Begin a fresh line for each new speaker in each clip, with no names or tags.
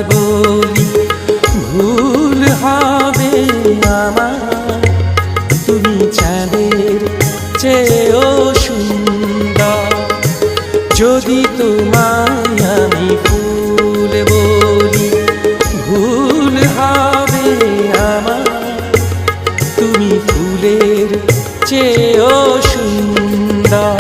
বলি ভুল হবে আমার, তুমি চাঁদের চেয়েও সুন্দর। যদি তোমায় আমি ফুল বলি ভুল হবে আমার, তুমি ফুলের চেয়েও সুন্দর।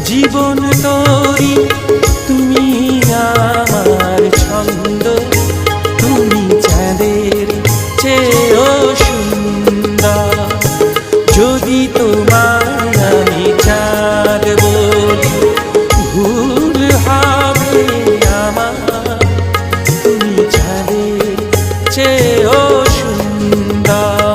জীবন তোরি তুমি আমার ছন্দ, তুমি চাঁদের চেয়েও সুন্দর। যদি তোমায় আমি চাঁদ বলি ভুল হবে আমার, তুমি চাঁদের চেয়েও সুন্দর।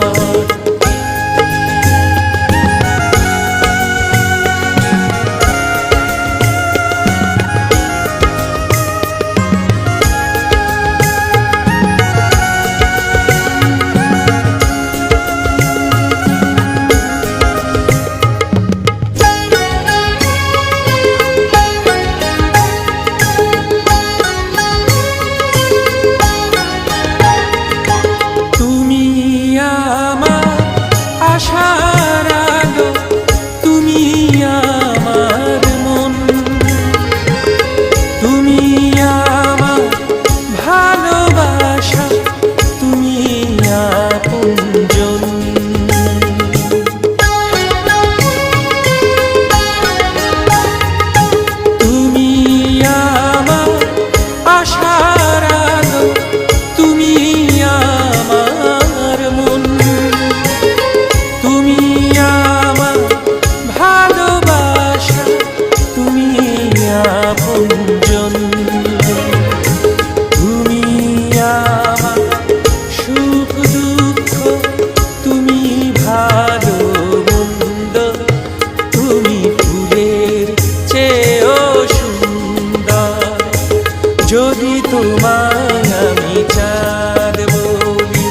যদি তোমায় আমি চাঁদ বলি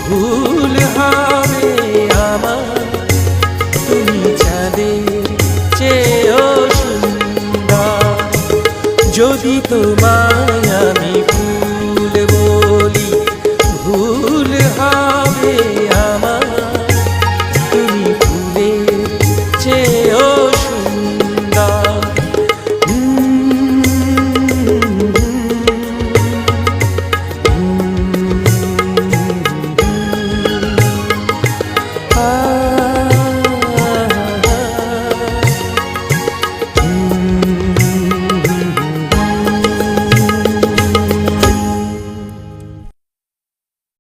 ভুল হবে আমার, তুমি চাঁদের চেয়েও সুন্দর। যদি তোমায়